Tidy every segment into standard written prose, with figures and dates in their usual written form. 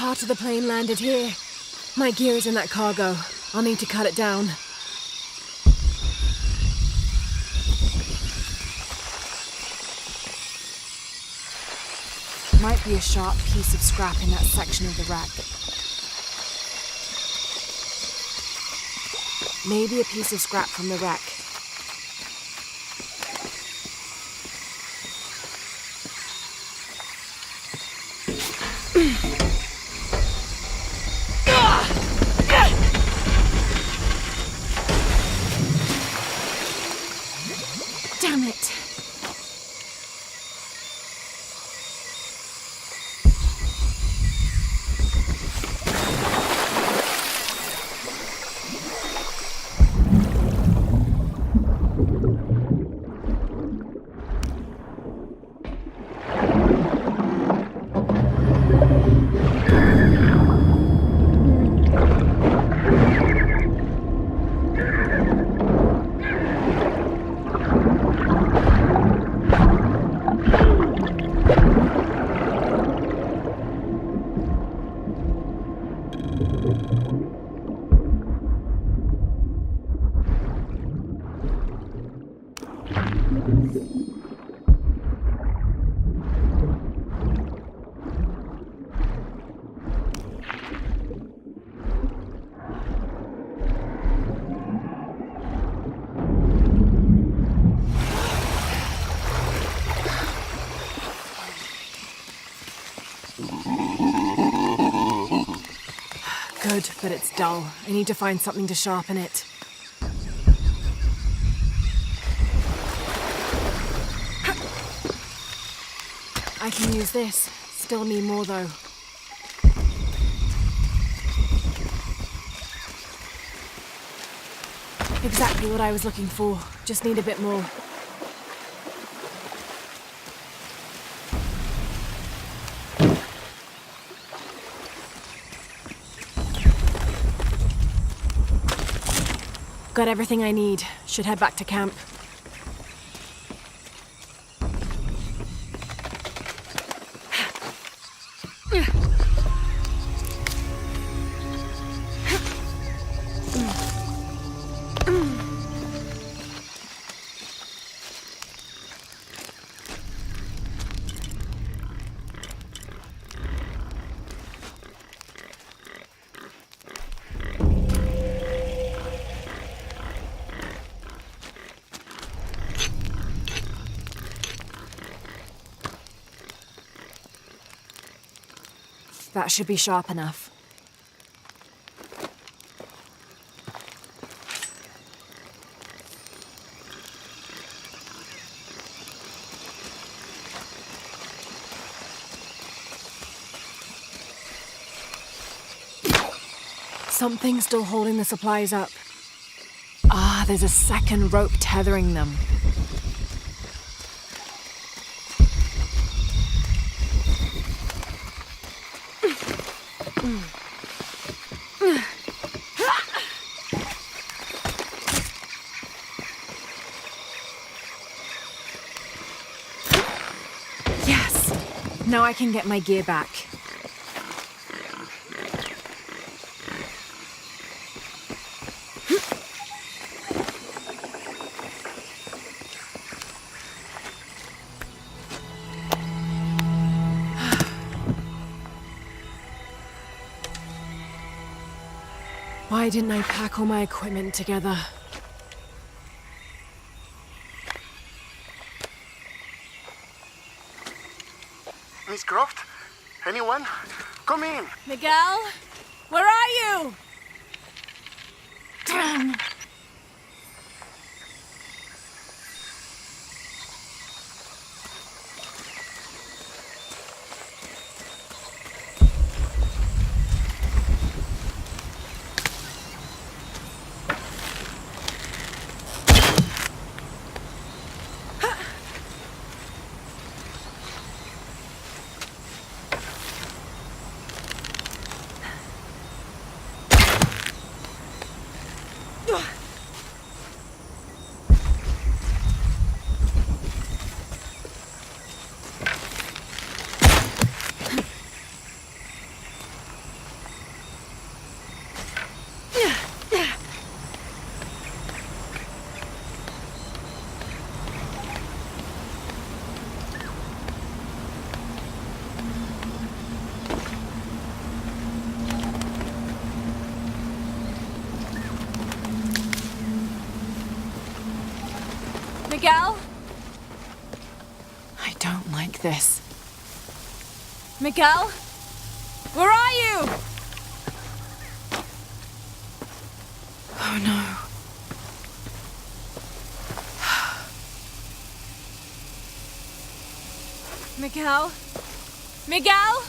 Part of the plane landed here. My gear is in that cargo. I'll need to cut it down. Might be a sharp piece of scrap in that section of the wreck. Maybe a piece of scrap from the wreck. Damn it! Good, but it's dull. I need to find something to sharpen it. I can use this. Still need more, though. Exactly what I was looking for. Just need a bit more. Got everything I need. Should head back to camp. That should be sharp enough. Something's still holding the supplies up. Ah, there's a second rope tethering them. Yes! Now I can get my gear back. Why didn't I pack all my equipment together? Miss Croft? Anyone? Come in! Miguel? Where are you? Damn! Miguel? I don't like this. Miguel? Where are you? Oh no. Miguel? Miguel?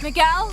Miguel?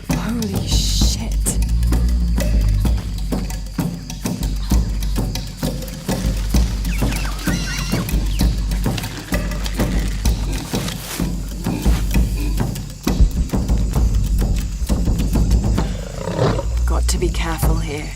Holy shit. Got to be careful here.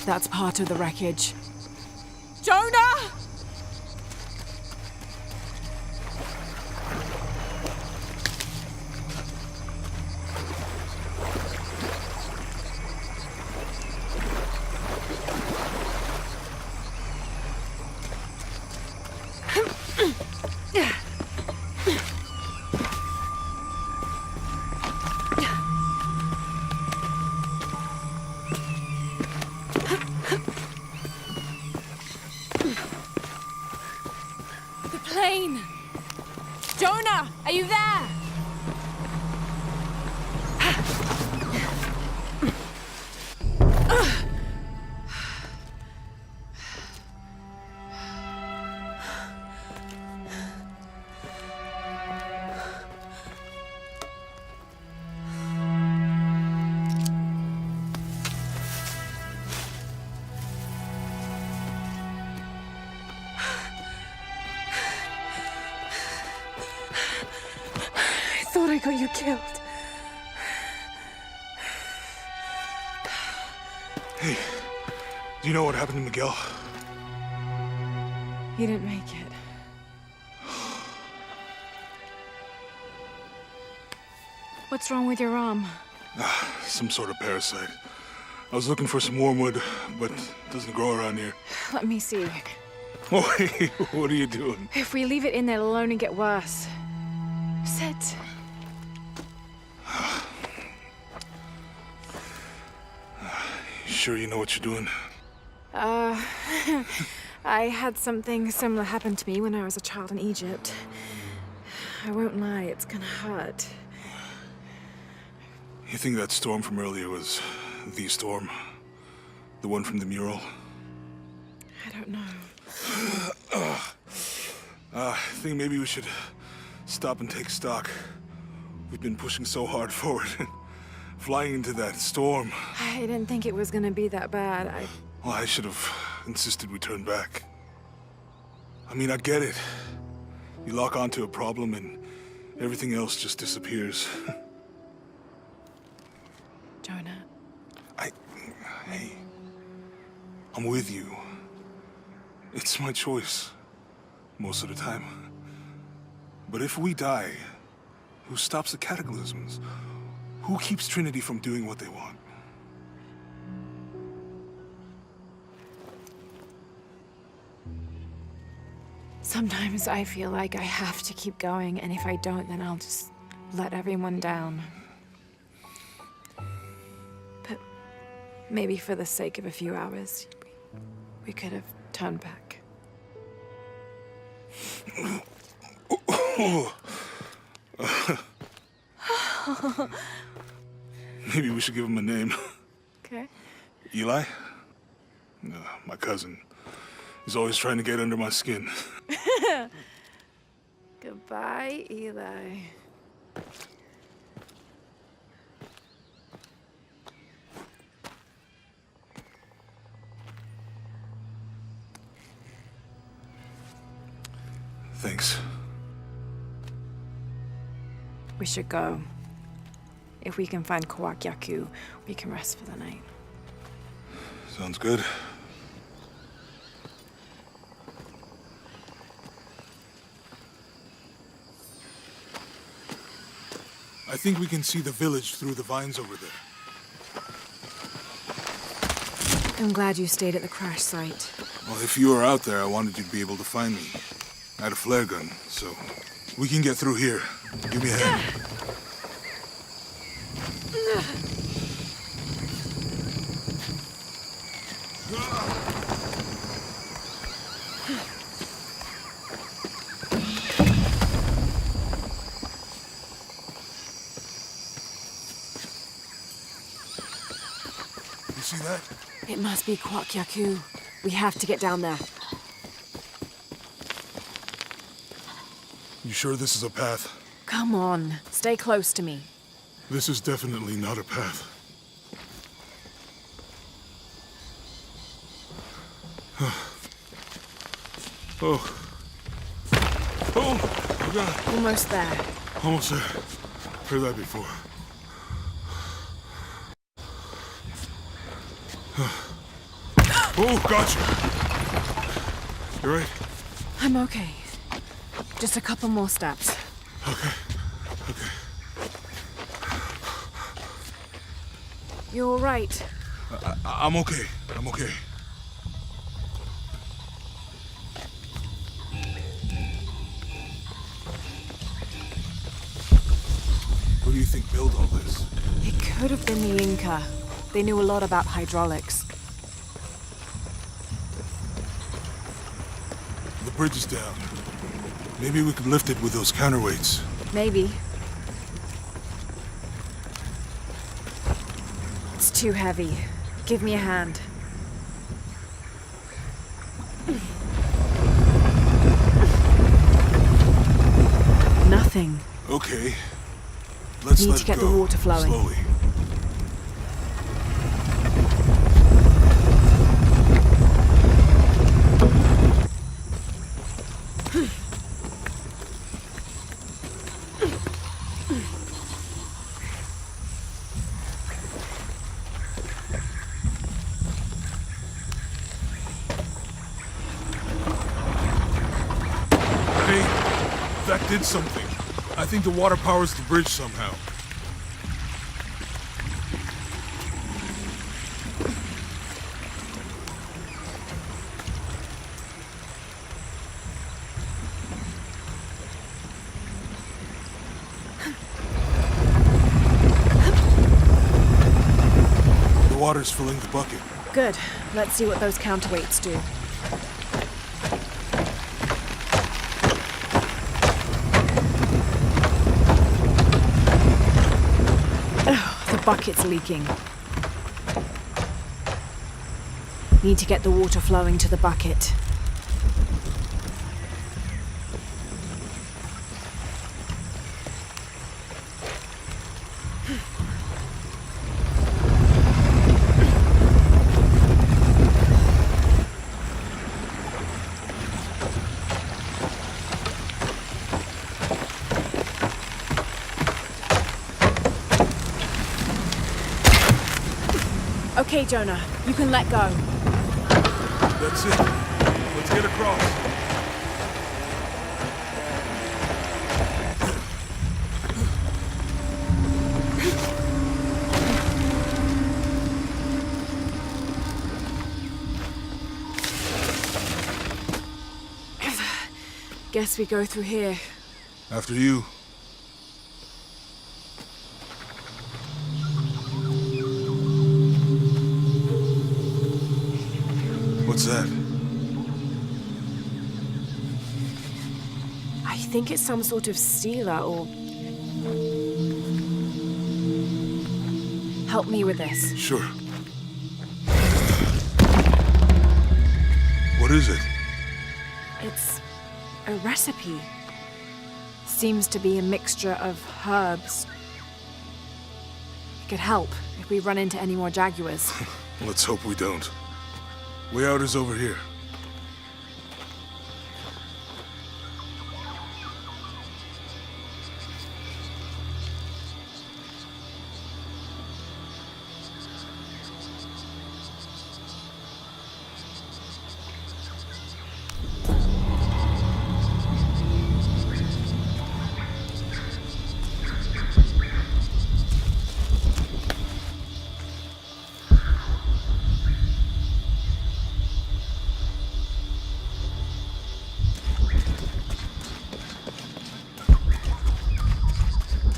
That's part of the wreckage. Jonah! Plane! Jonah, are you there? I thought I got you killed. Hey, do you know what happened to Miguel? He didn't make it. What's wrong with your arm? Some sort of parasite. I was looking for some wormwood, but it doesn't grow around here. Let me see. Oh, hey, what are you doing? If we leave it in there, it'll only get worse. Sit. Sure you know what you're doing? I had something similar happen to me when I was a child in Egypt. I won't lie, it's gonna hurt. You think that storm from earlier was the storm? The one from the mural? I don't know. I think maybe we should stop and take stock. We've been pushing so hard forward. Flying into that storm. I didn't think it was gonna be that bad. Well, I should have insisted we turn back. I mean, I get it. You lock onto a problem and everything else just disappears. Jonah. Hey, I'm with you. It's my choice, most of the time. But if we die, who stops the cataclysms? Who keeps Trinity from doing what they want? Sometimes I feel like I have to keep going, and if I don't, then I'll just let everyone down. But maybe for the sake of a few hours, we could have turned back. Maybe we should give him a name. Okay. Eli? My cousin. He's always trying to get under my skin. Goodbye, Eli. Thanks. We should go. If we can find Kawakyaku, we can rest for the night. Sounds good. I think we can see the village through the vines over there. I'm glad you stayed at the crash site. Well, if you were out there, I wanted you to be able to find me. I had a flare gun, so we can get through here. Give me a hand. You see that? It must be Kawakyaku. We have to get down there. You sure this is a path? Come on, stay close to me. This is definitely not a path. Oh. Oh, my God. Almost there. Almost there. Heard that before. Oh, gotcha. You right? I'm okay. Just a couple more steps. Okay. Okay. You're all right. I'm okay. I'm okay. Who do you think built all this? It could have been the Inca. They knew a lot about hydraulics. The bridge is down. Maybe we could lift it with those counterweights. Maybe. It's too heavy. Give me a hand. Nothing. Okay. Let's Need let to it get go. the water flowing. Slowly. Hey, that did something. I think the water powers the bridge somehow. The water's filling the bucket. Good. Let's see what those counterweights do. Oh, the bucket's leaking. Need to get the water flowing to the bucket. Okay, Jonah, you can let go. That's it. Let's get across. Guess we go through here. After you. What's that? I think it's some sort of sealer or... Help me with this. Sure. What is it? It's a recipe. Seems to be a mixture of herbs. It could help if we run into any more jaguars. Let's hope we don't. Way out is over here.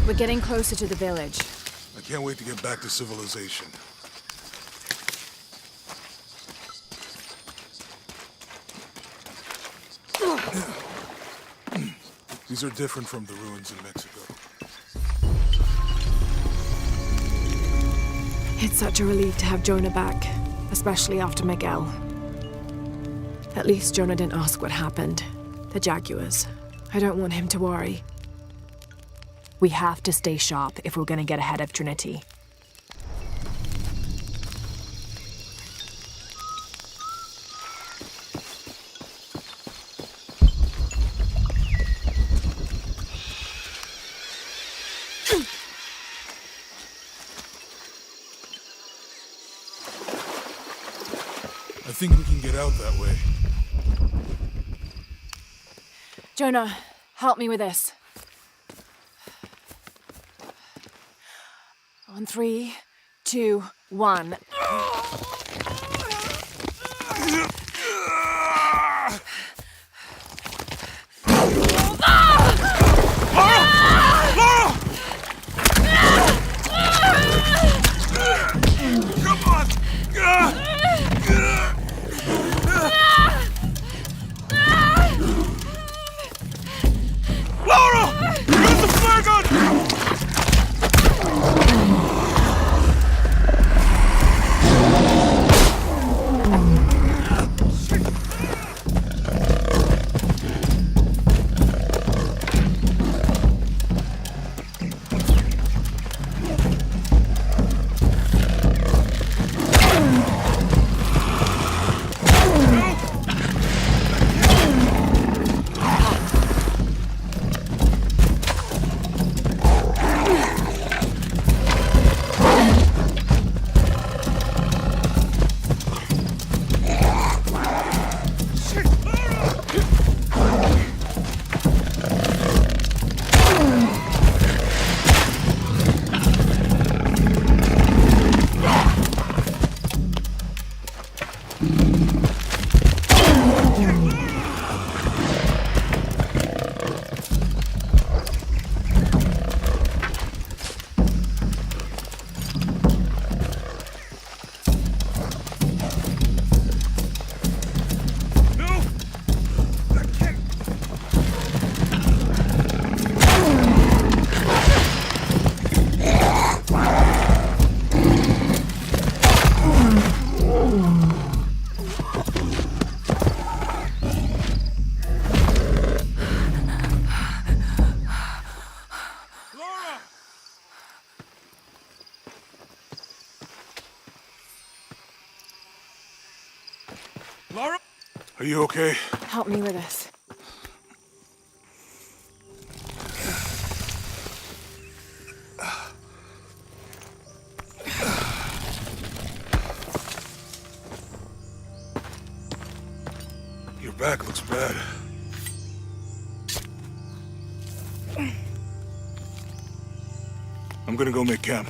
We're getting closer to the village. I can't wait to get back to civilization. These are different from the ruins in Mexico. It's such a relief to have Jonah back, especially after Miguel. At least Jonah didn't ask what happened. The jaguars. I don't want him to worry. We have to stay sharp if we're gonna get ahead of Trinity. think we can get out that way. Jonah, help me with this. On 3, 2, 1. Lara? Are you okay? Help me with this. Your back looks bad. I'm gonna go make camp.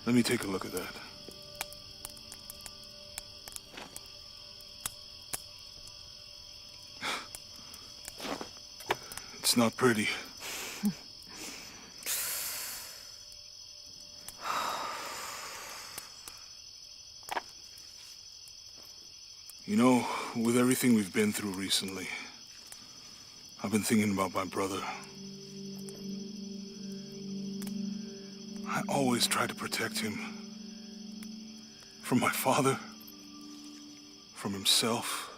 Let me take a look at that. It's not pretty. You know, with everything we've been through recently, I've been thinking about my brother. I always tried to protect him. From my father. From himself.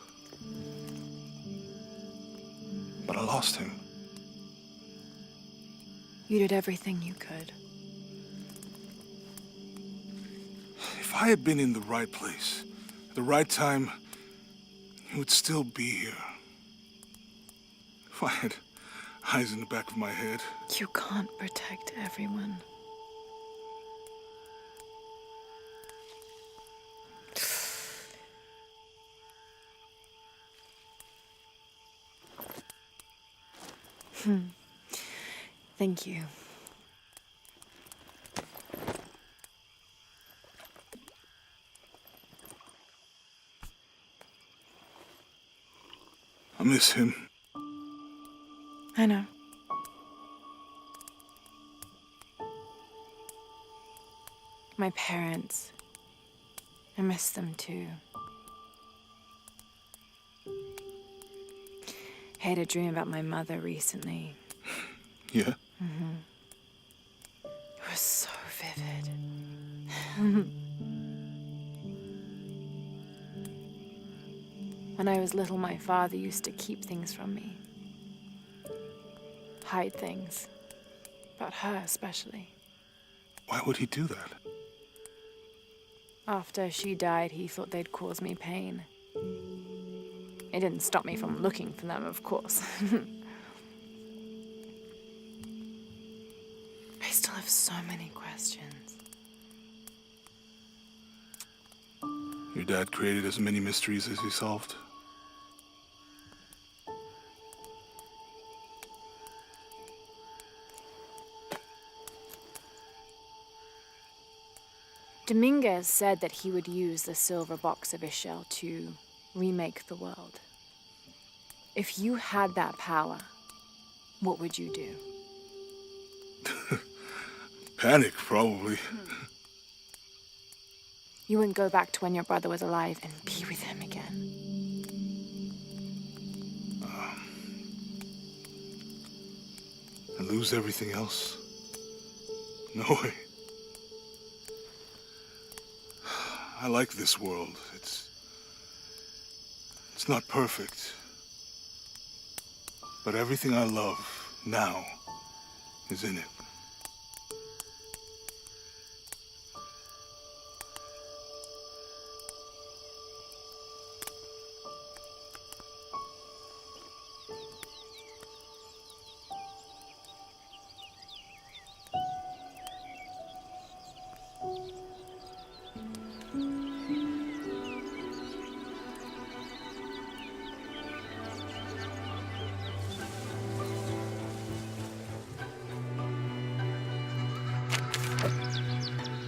But I lost him. You did everything you could. If I had been in the right place, at the right time, he would still be here. If I had eyes in the back of my head. You can't protect everyone. Thank you. I miss him. I know. My parents. I miss them too. I had a dream about my mother recently. Yeah? It was so vivid. When I was little, my father used to keep things from me. Hide things. About her, especially. Why would he do that? After she died, he thought they'd cause me pain. It didn't stop me from looking for them, of course. I still have so many questions. Your dad created as many mysteries as he solved. Dominguez said that he would use the silver box of Ishel to remake the world. If you had that power, what would you do? Panic, probably. You wouldn't go back to when your brother was alive and be with him again. And lose everything else? No way. I like this world. It's not perfect. But everything I love now is in it.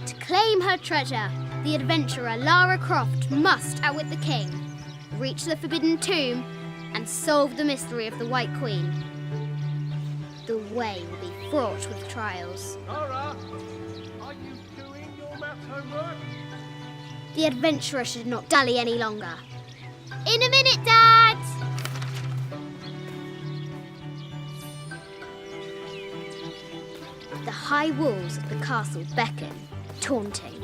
To claim her treasure, the adventurer Lara Croft must outwit the king, reach the forbidden tomb, and solve the mystery of the White Queen. The way will be fraught with trials. Lara, are you doing your maths homework? The adventurer should not dally any longer. In a minute, Dad! The high walls of the castle beckon, taunting.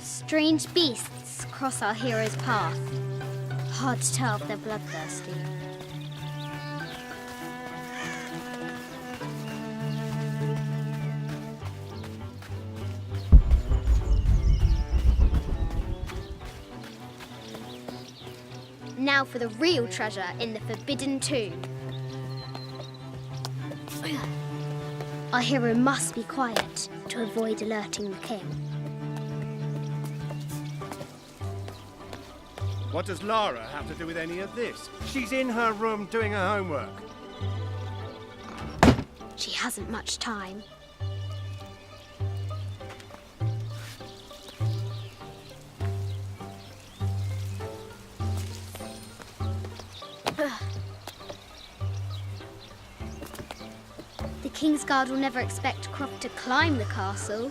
Strange beasts cross our hero's path. Hard to tell if they're bloodthirsty. Now for the real treasure in the forbidden tomb. Our hero must be quiet to avoid alerting the king. What does Lara have to do with any of this? She's in her room doing her homework. She hasn't much time. The King's Guard will never expect Croft to climb the castle.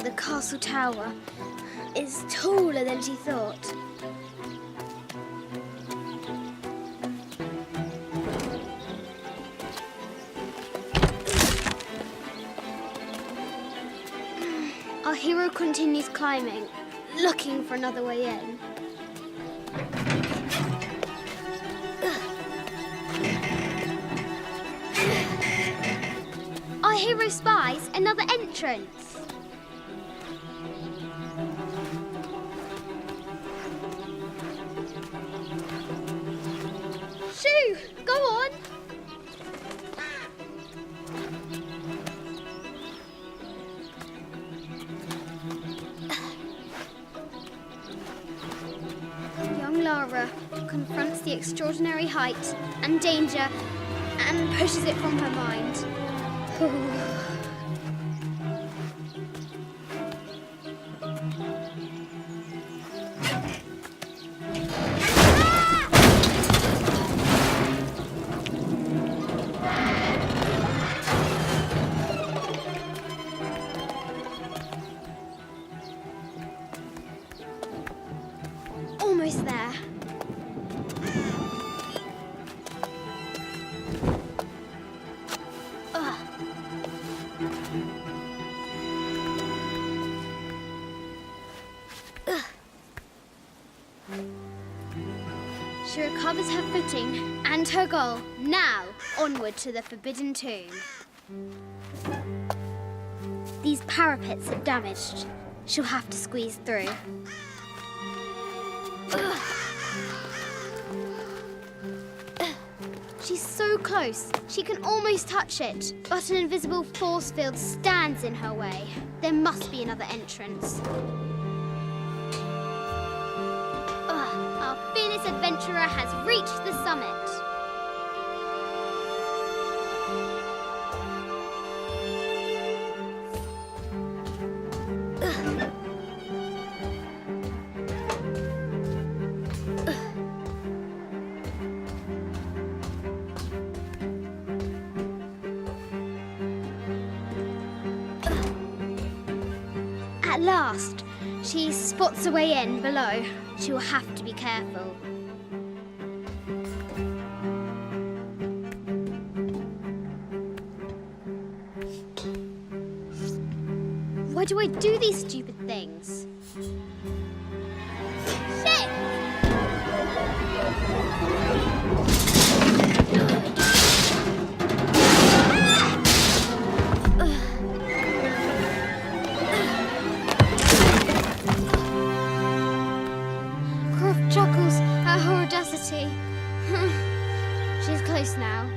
The castle tower is taller than she thought. Our hero continues climbing, looking for another way in. Our hero spies another entrance. Shoo! Go on! Young Lara confronts the extraordinary height and danger and pushes it from her mind. almost there. Ugh. Ugh. She recovers her footing and her goal. Now, onward to the Forbidden Tomb. These parapets are damaged. She'll have to squeeze through. Ugh. She's so close. She can almost touch it. But an invisible force field stands in her way. There must be another entrance. Our fearless adventurer has reached the summit. At last, she spots a way in below. She will have to be careful. Why do I do these stupid things? Shit! Croft chuckles at her audacity. She's close now.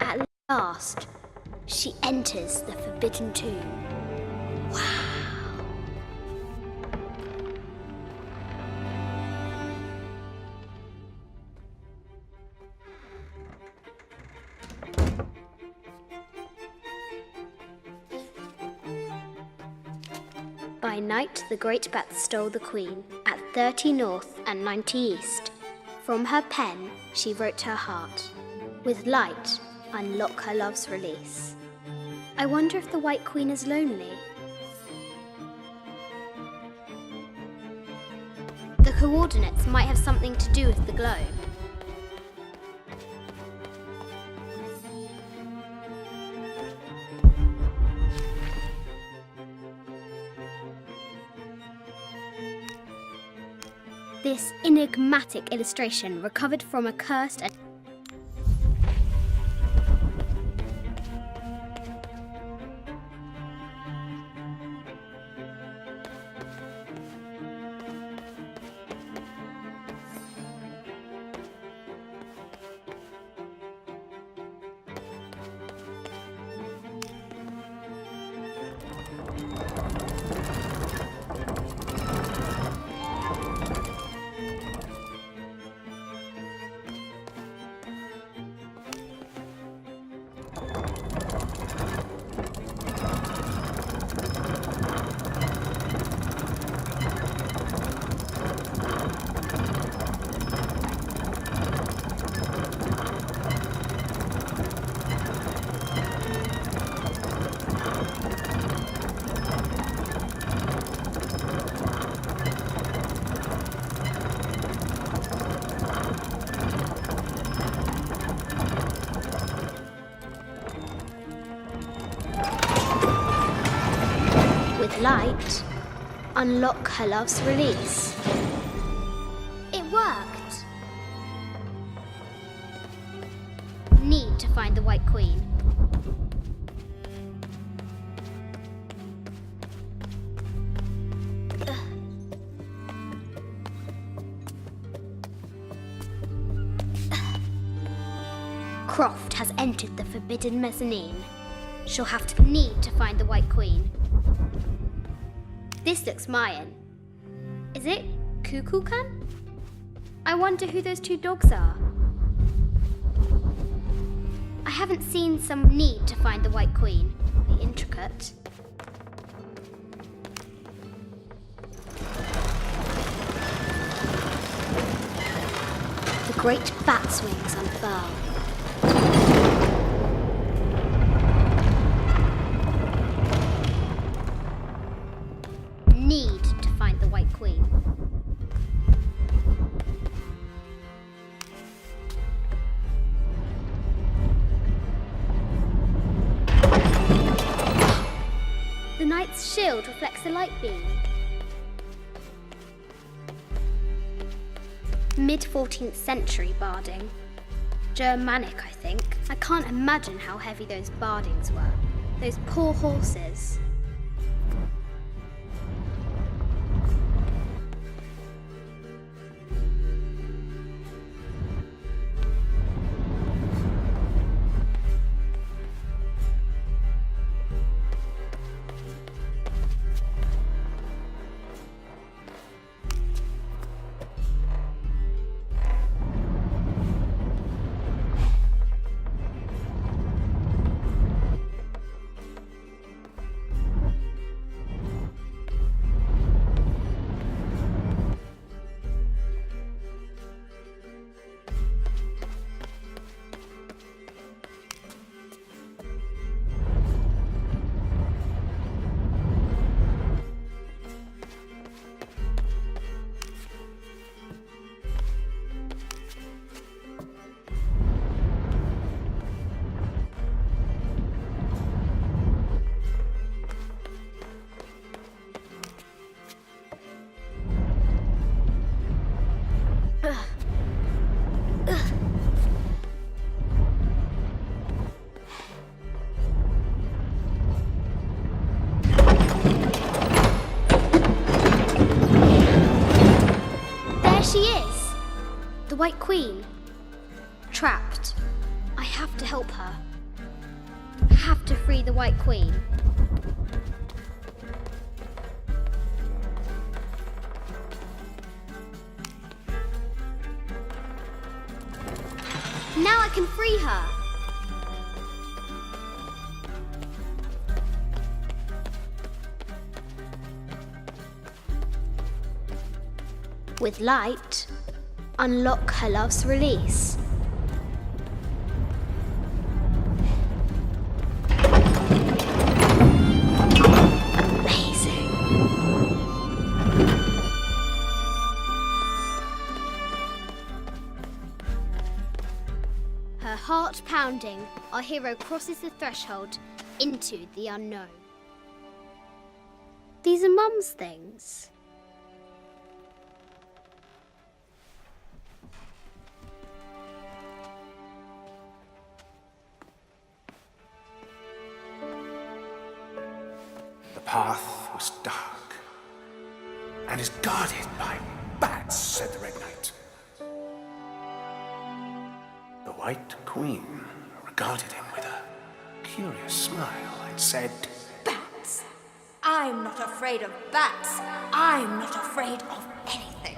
At last, she enters the Forbidden Tomb. Wow. By night, the great bat stole the queen at 30 north and 90 east. From her pen, she wrote her heart. With light, unlock her love's release. I wonder if the White Queen is lonely. The coordinates might have something to do with the globe. This enigmatic illustration recovered from a cursed and light, unlock her love's release. It worked. Need to find the White Queen. Croft has entered the forbidden mezzanine. She'll have to need to find the White Queen. This looks Mayan. Is it Kukulkan? I wonder who those two dogs are. I haven't seen some need to find the White Queen. Be intricate. The great bat's wings unfurl. Its shield reflects the light beam. Mid-14th century barding. Germanic, I think. I can't imagine how heavy those bardings were. Those poor horses. White Queen. Trapped. I have to help her. Have to free the White Queen. Now I can free her. With light, unlock her love's release. Amazing. Her heart pounding, our hero crosses the threshold into the unknown. These are Mum's things. The path was dark and is guarded by bats, said the Red Knight. The White Queen regarded him with a curious smile and said, Bats! I'm not afraid of bats. I'm not afraid of anything.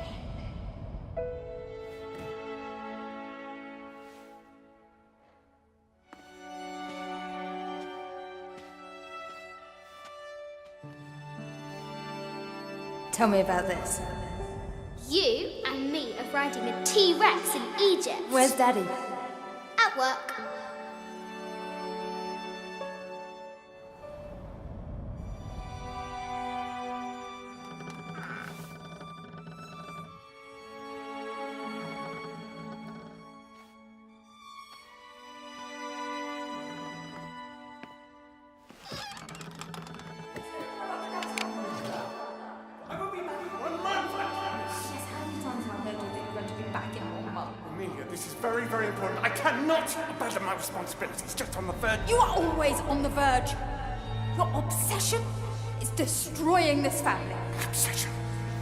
Tell me about this. You and me are riding a T-Rex in Egypt. Where's Daddy? At work. This is very, very important. I cannot abandon my responsibilities just on the verge. You are always on the verge. Your obsession is destroying this family. Obsession?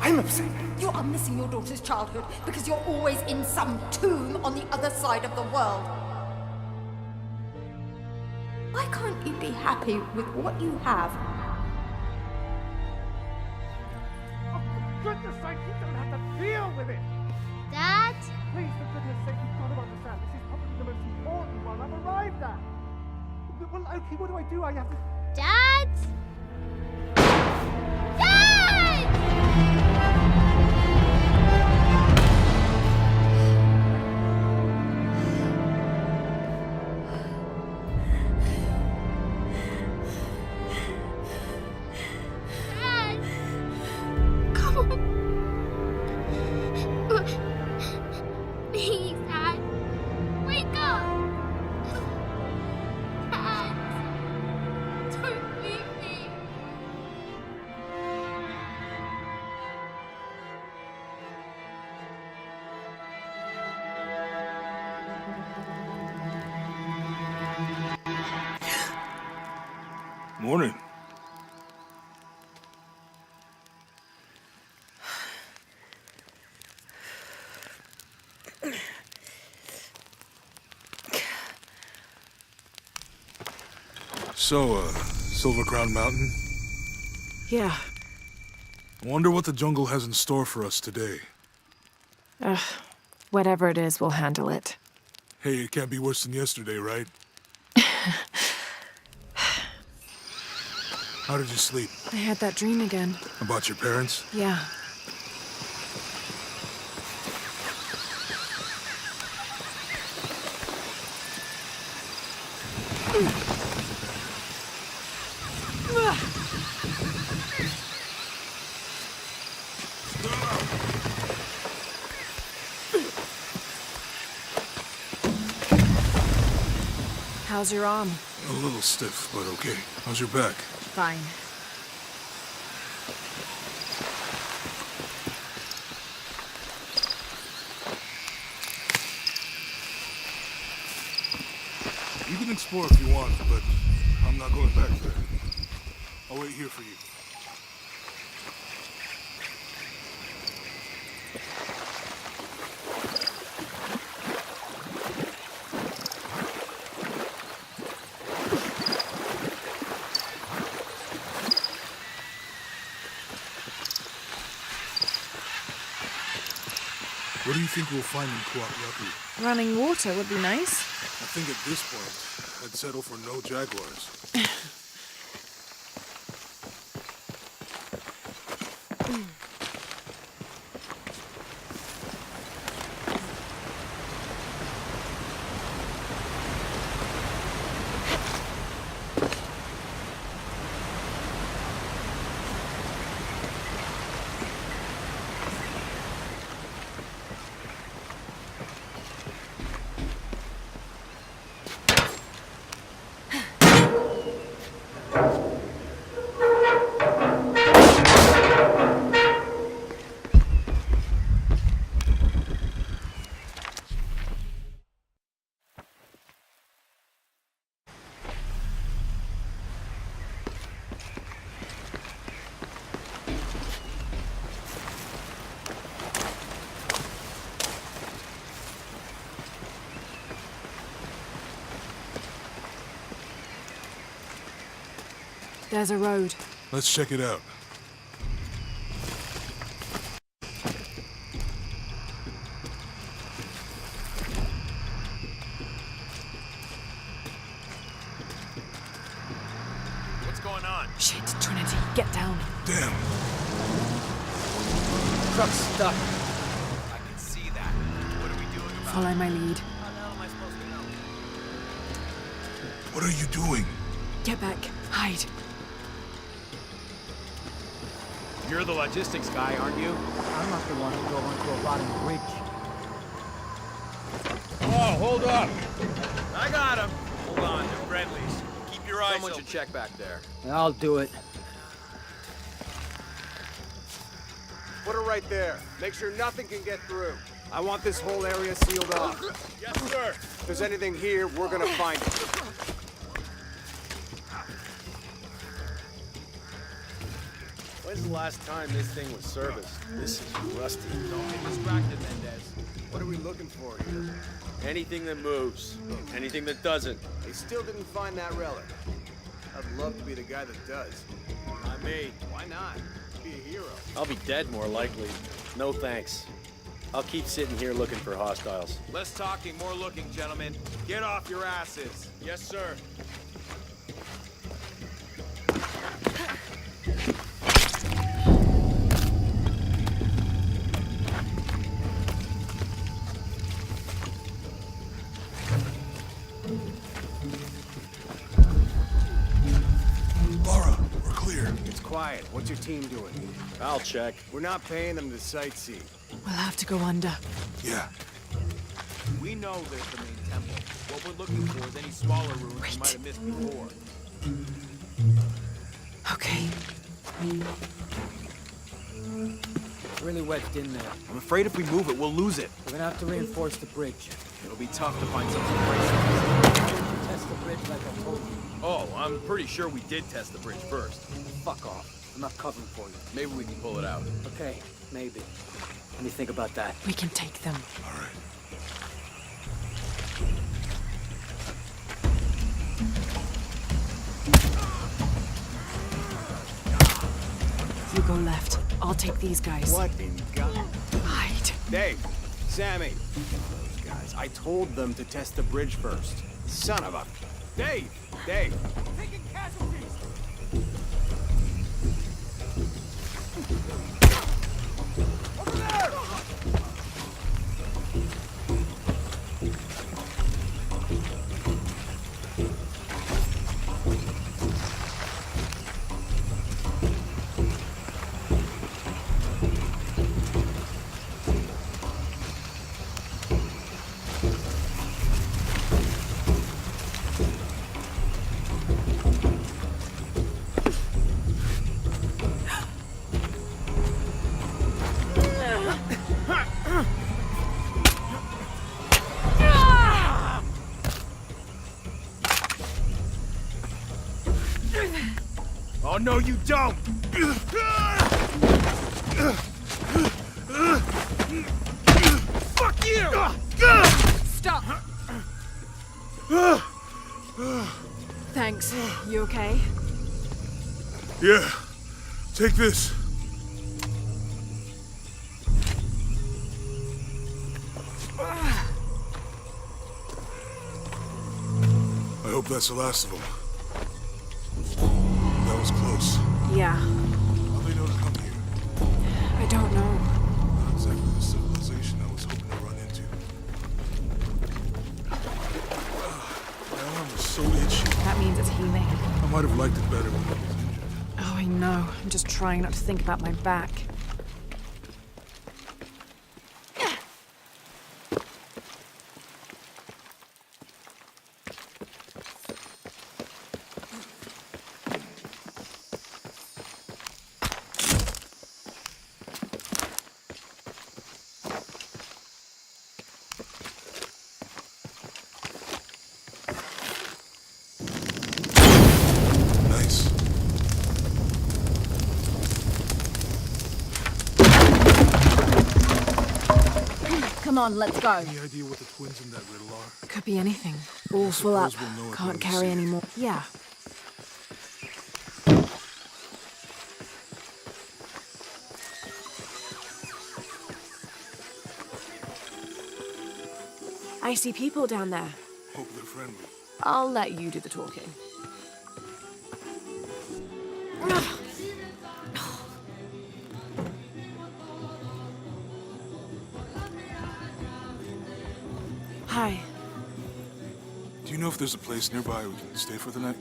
I'm obsessed. You are missing your daughter's childhood because you're always in some tomb on the other side of the world. Why can't you be happy with what you have? Oh, for goodness sake, you don't have to deal with it. Dad? Please, for goodness sake, you've got to understand. This is probably the most important one I've arrived at. Well, okay, what do? I have to... Dad? Dad! Dad! Come on. Please, Dad. Wake up. Dad. Don't leave me. Morning. So, Silver Crown Mountain? Yeah. I wonder what the jungle has in store for us today. Whatever it is, we'll handle it. Hey, it can't be worse than yesterday, right? How did you sleep? I had that dream again. About your parents? Yeah. How's your arm? A little stiff, but okay. How's your back? Fine. You can explore if you want, but I'm not going back there. I'll wait here for you. What do you think we'll find in Kuwak? Running water would be nice. I think at this point, I'd settle for no jaguars. There's a road. Let's check it out. What's going on? Shit, Trinity, get down. Damn. Truck's stuck. I can see that. What are we doing about Follow my lead. How the hell am I supposed to know? What are you doing? Get back. Hide. You're the logistics guy, aren't you? I'm not the one who drove onto a rotting bridge. Oh, hold up! I got him! Hold on, they're friendlies. Keep your eyes open. Someone should check back there. I'll do it. Put her right there. Make sure nothing can get through. I want this whole area sealed off. Yes, sir! If there's anything here, we're gonna find it. When's the last time this thing was serviced? This is rusty. Don't get distracted, Mendez. What are we looking for here? Anything that moves. Anything that doesn't. They still didn't find that relic. I'd love to be the guy that does. Not me. Why not? Be a hero. I'll be dead more likely. No thanks. I'll keep sitting here looking for hostiles. Less talking, more looking, gentlemen. Get off your asses. Yes, sir. Lara, we're clear. It's quiet. What's your team doing? I'll check. We're not paying them to sightsee. We'll have to go under. Yeah. We know there's the main temple. What we're looking for is any smaller ruins we might have missed before. Okay. It's really wedged in there. I'm afraid if we move it, we'll lose it. We're gonna have to reinforce the bridge. It'll be tough to find something brace. Test the bridge like I told you. Oh, I'm I'm pretty sure we did test the bridge first. Fuck off. I'm not covering for you. Maybe we can pull it out. Okay, maybe. Let me think about that. We can take them. All right. You go left. I'll take these guys. What in God? Hide. Dave, Sammy. Those guys. I told them to test the bridge first. Son of a... Dave! Dave! Taking casualties! Over there! Oh, no, you don't! Fuck you! Stop! Thanks. You okay? Yeah. Take this. I hope that's the last of them. That was close. Yeah. How'd they know to come here? I don't know. Not exactly the civilization I was hoping to run into. My arm is so itchy. That means it's healing. I might have liked it better when I was injured. Oh, I know. I'm just trying not to think about my back. Nice. Come on, let's go. Any idea what the twins in that riddle are? Could be anything. All full up. suppose we'll know it when Can't we carry see it. any more. Yeah. I see people down there. Hope they're friendly. I'll let you do the talking. Hi. Do you know if there's a place nearby we can stay for the night?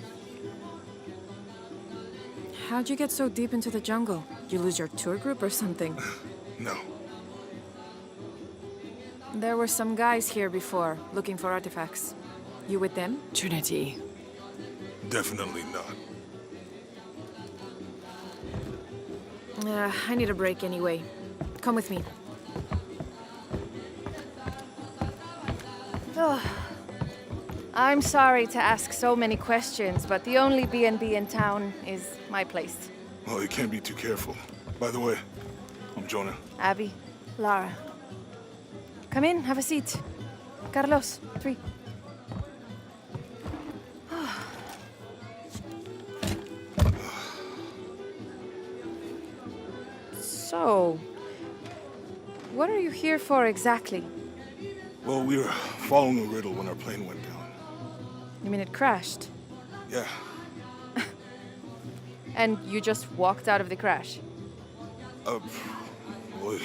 How'd you get so deep into the jungle? You lose your tour group or something? No. There were some guys here before, looking for artifacts. You with them? Trinity. Definitely not. I need a break anyway. Come with me. Oh. I'm sorry to ask so many questions, but the only B&B in town is my place. Well, you can't be too careful. By the way, I'm Jonah. Abby, Lara. Come in, have a seat. Carlos, 3. So, what are you here for exactly? Well, we were following a riddle when our plane went down. You mean it crashed? Yeah. And you just walked out of the crash? Well,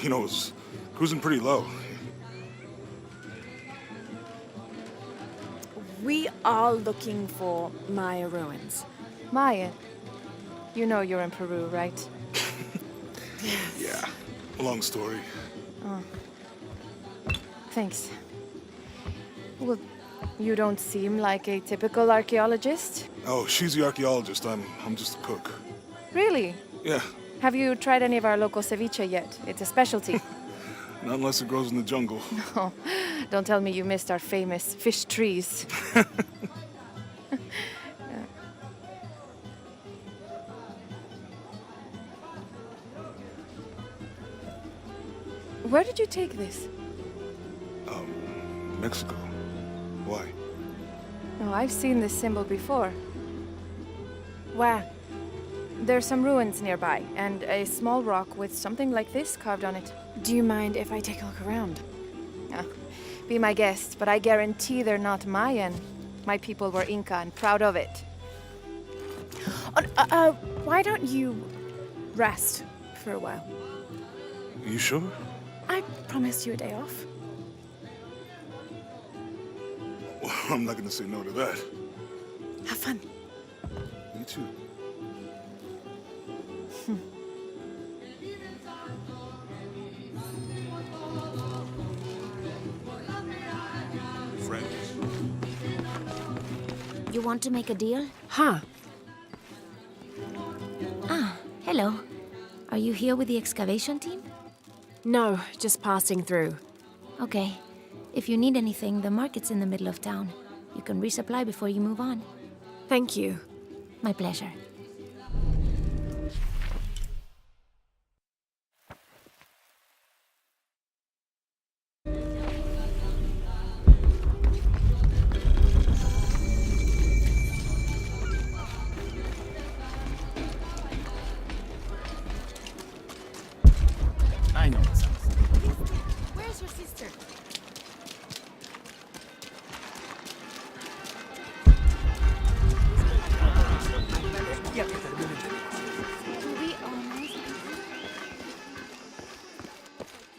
you know, it was cruising pretty low. We are looking for Maya ruins. Maya? You know you're in Peru, right? Yeah. Long story. Thanks. Well, you don't seem like a typical archaeologist. Oh, she's the archaeologist. I'm just a cook. Really? Yeah. Have you tried any of our local ceviche yet? It's a specialty. Not unless it grows in the jungle. Oh, don't tell me you missed our famous fish trees. did you take this? Mexico. Why? Oh, I've seen this symbol before. Where? There's some ruins nearby, and a small rock with something like this carved on it. Do you mind if I take a look around? Be my guest, but I guarantee they're not Mayan. My people were Inca and proud of it. Why don't you rest for a while? You sure? I promised you a day off. Well, I'm not gonna say no to that. Have fun. Me too. Friends. You want to make a deal? Huh. Ah, hello. Are you here with the excavation team? No, just passing through. Okay. If you need anything, the market's in the middle of town. You can resupply before you move on. Thank you. My pleasure. I know it sounds. Where's your sister?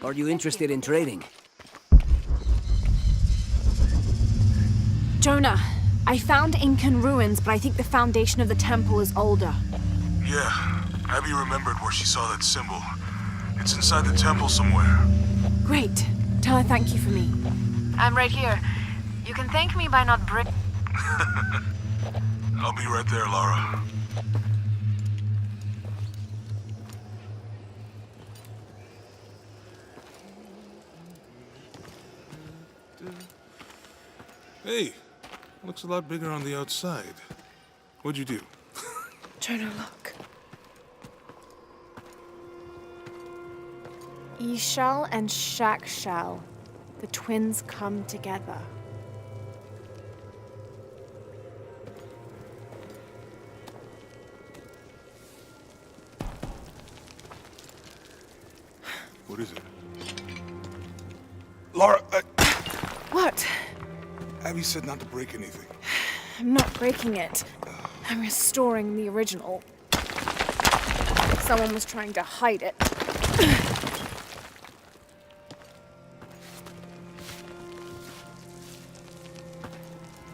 Are you interested in trading? Jonah, I found Incan ruins, but I think the foundation of the temple is older. Yeah, Abby remembered where she saw that symbol. It's inside the temple somewhere. Great. Tell her thank you for me. I'm right here. You can thank me by not I'll be right there, Lara. Hey, looks a lot bigger on the outside. What'd you do? Jonah, look. Ishal and Shakshal. The twins come together. What is it? Lara, What? Abby said not to break anything. I'm not breaking it. I'm restoring the original. Someone was trying to hide it.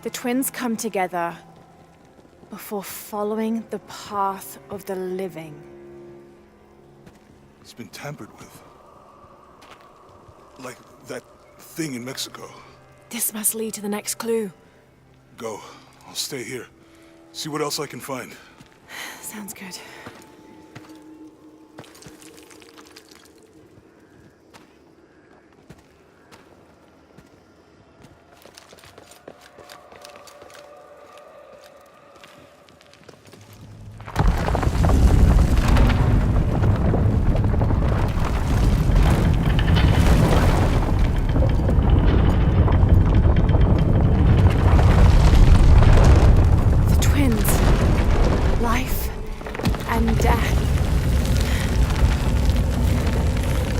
The twins come together before following the path of the living. It's been tampered with. Like that thing in Mexico. This must lead to the next clue. Go. I'll stay here. See what else I can find. Sounds good.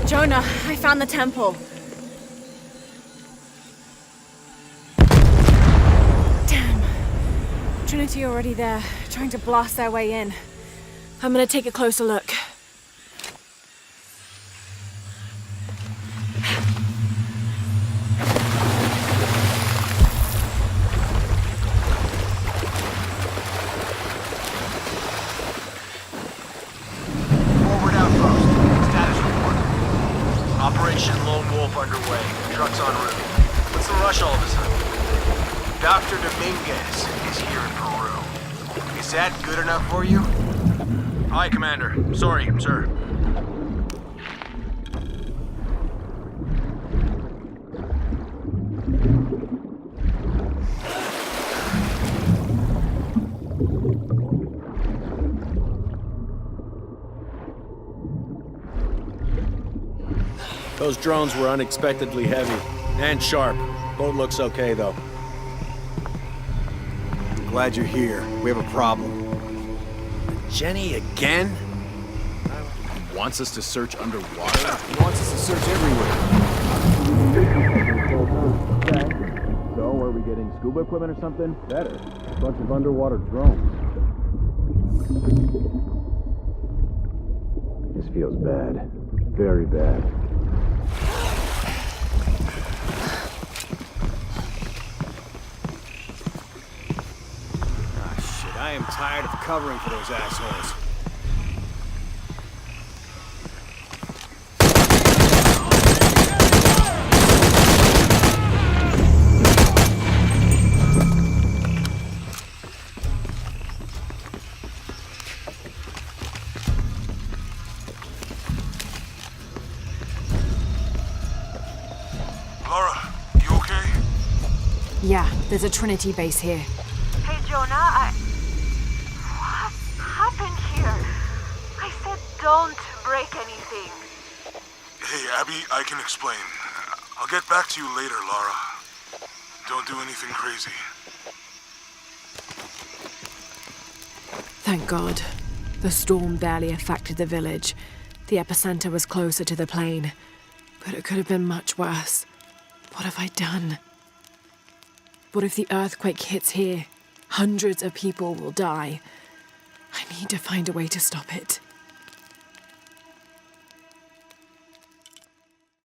Jonah, I found the temple. Damn. Trinity already there, trying to blast their way in. I'm gonna take a closer look. Forward outpost. Status report. Operation Lone Wolf underway. Trucks en route. What's the rush all of a sudden? Dr. Dominguez is here in Peru. Is that good enough for you? Aye, Commander. Sorry, sir. Those drones were unexpectedly heavy and sharp. Boat looks okay, though. I'm glad you're here. We have a problem. Jenny again? Wants us to search underwater? Wants us to search everywhere. Okay. So, are we getting scuba equipment or something? Better. A bunch of underwater drones. This feels bad. Very bad. Ah, shit. I am tired of covering for those assholes. Lara, you okay? Yeah, there's a Trinity base here. Hey, Jonah, what happened here? I said don't break anything. Hey, Abby, I can explain. I'll get back to you later, Lara. Don't do anything crazy. Thank God. The storm barely affected the village. The epicenter was closer to the plane. But it could have been much worse. What have I done? What if the earthquake hits here? Hundreds of people will die. I need to find a way to stop it.